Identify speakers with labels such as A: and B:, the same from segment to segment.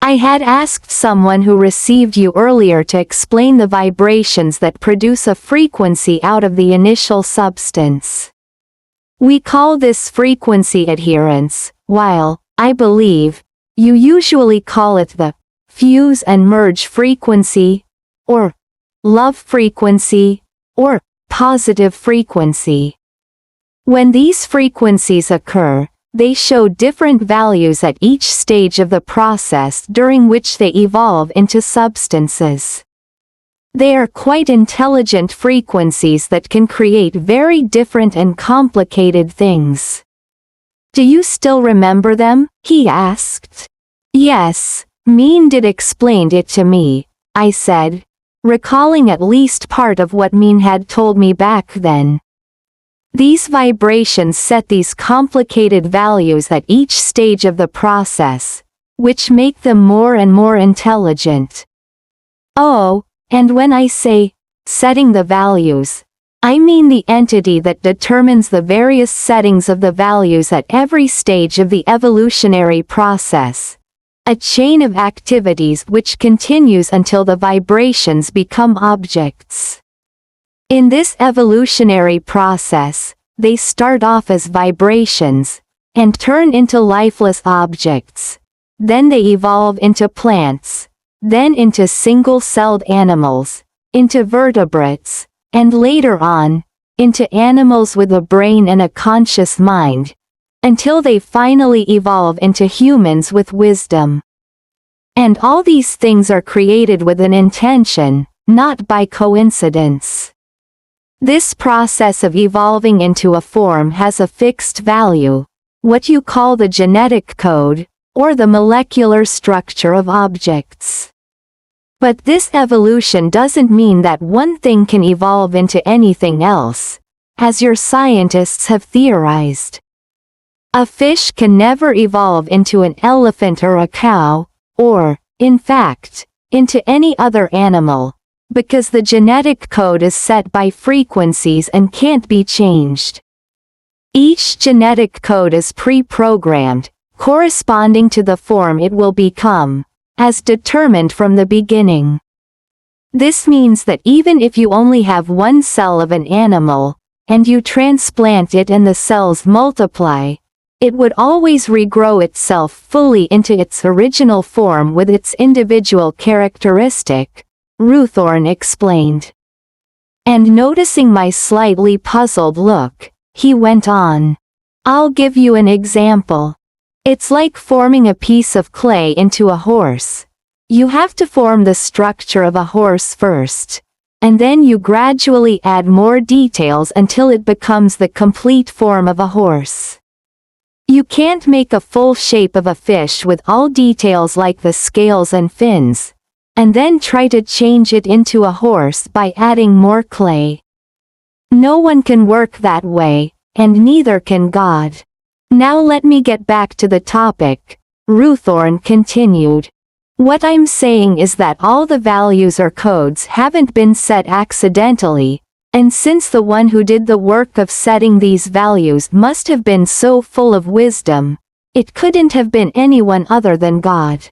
A: I had asked someone who received you earlier to explain the vibrations that produce a frequency out of the initial substance. We call this frequency adherence, while, I believe, you usually call it the fuse and merge frequency, or love frequency, or positive frequency. When these frequencies occur, they show different values at each stage of the process during which they evolve into substances. They are quite intelligent frequencies that can create very different and complicated things. Do you still remember them? He asked. Yes, Mean did explained it to me, I said, recalling at least part of what Mean had told me back then. These vibrations set these complicated values at each stage of the process, which make them more and more intelligent. Oh, and when I say, setting the values, I mean the entity that determines the various settings of the values at every stage of the evolutionary process, a chain of activities which continues until the vibrations become objects. In this evolutionary process, they start off as vibrations, and turn into lifeless objects. Then they evolve into plants, then into single-celled animals, into vertebrates, and later on, into animals with a brain and a conscious mind, until they finally evolve into humans with wisdom. And all these things are created with an intention, not by coincidence. This process of evolving into a form has a fixed value, what you call the genetic code, or the molecular structure of objects. But this evolution doesn't mean that one thing can evolve into anything else, as your scientists have theorized. A fish can never evolve into an elephant or a cow, or, in fact, into any other animal, because the genetic code is set by frequencies and can't be changed. Each genetic code is pre-programmed, corresponding to the form it will become, as determined from the beginning. This means that even if you only have one cell of an animal, and you transplant it and the cells multiply, it would always regrow itself fully into its original form with its individual characteristic, Ruthorn explained. And noticing my slightly puzzled look, he went on. I'll give you an example. It's like forming a piece of clay into a horse. You have to form the structure of a horse first, and then you gradually add more details until it becomes the complete form of a horse. You can't make a full shape of a fish with all details like the scales and fins, and then try to change it into a horse by adding more clay. No one can work that way, and neither can God. Now let me get back to the topic, Ruthorn continued. What I'm saying is that all the values or codes haven't been set accidentally, and since the one who did the work of setting these values must have been so full of wisdom, it couldn't have been anyone other than God.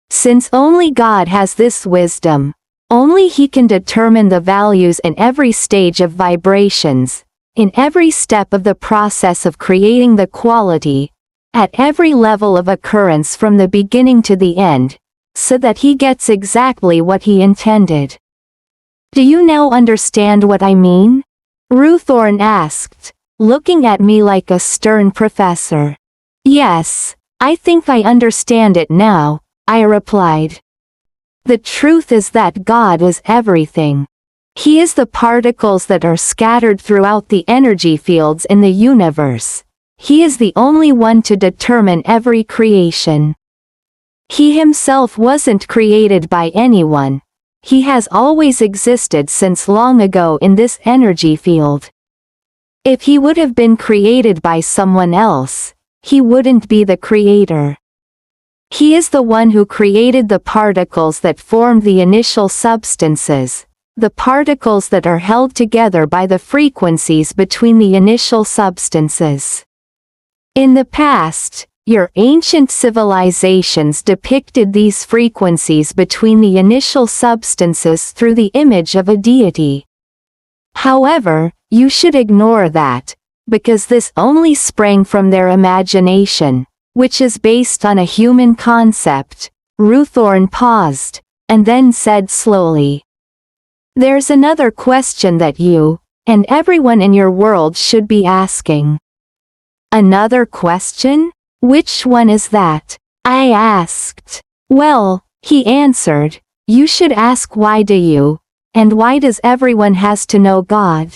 A: Since only God has this wisdom, only He can determine the values in every stage of vibrations, in every step of the process of creating the quality, at every level of occurrence from the beginning to the end, so that He gets exactly what He intended. Do you now understand what I mean? Ruthorn asked, looking at me like a stern professor. Yes, I think I understand it now, I replied. The truth is that God is everything. He is the particles that are scattered throughout the energy fields in the universe. He is the only one to determine every creation. He himself wasn't created by anyone. He has always existed since long ago in this energy field. If he would have been created by someone else, he wouldn't be the creator. He is the one who created the particles that formed the initial substances, the particles that are held together by the frequencies between the initial substances. In the past, Your ancient civilizations depicted these frequencies between the initial substances through the image of a deity. However, you should ignore that, because this only sprang from their imagination, which is based on a human concept. Ruthorn paused, and then said slowly, "There's another question that you, and everyone in your world should be asking." "Another question? Which one is that?" I asked. "Well," he answered, "you should ask why do you, and why does everyone has to know God?"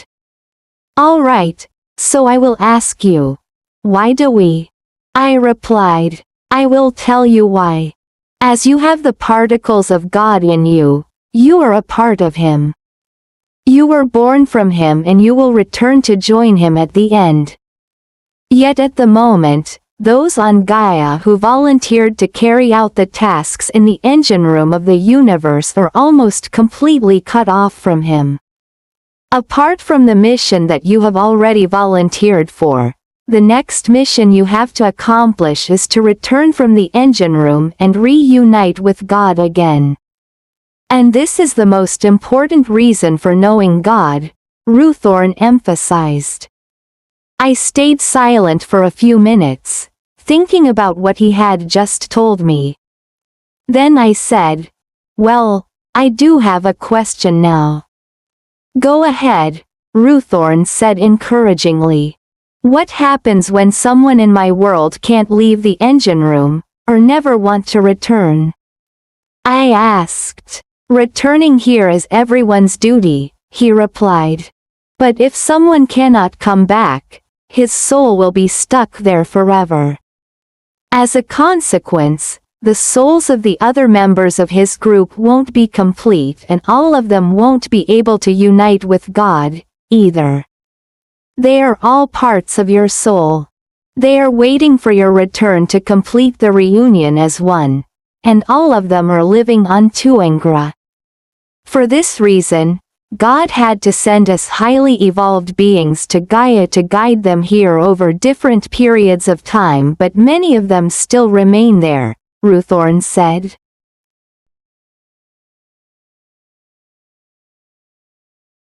A: "All right, so I will ask you. Why do we?" I replied. "I will tell you why. As you have the particles of God in you, you are a part of Him. You were born from Him and you will return to join Him at the end. Yet at the moment, those on Gaia who volunteered to carry out the tasks in the engine room of the universe are almost completely cut off from Him. Apart from the mission that you have already volunteered for, the next mission you have to accomplish is to return from the engine room and reunite with God again. And this is the most important reason for knowing God," Ruthorn emphasized. I stayed silent for a few minutes, thinking about what he had just told me. Then I said, "Well, I do have a question now." "Go ahead," Ruthorn said encouragingly. "What happens when someone in my world can't leave the engine room, or never want to return?" I asked. "Returning here is everyone's duty," he replied. "But if someone cannot come back, his soul will be stuck there forever. As a consequence, the souls of the other members of his group won't be complete and all of them won't be able to unite with God, either. They are all parts of your soul. They are waiting for your return to complete the reunion as one, and all of them are living on Tuangra. For this reason, God had to send us highly evolved beings to Gaia to guide them here over different periods of time, but many of them still remain there," Ruthorn said.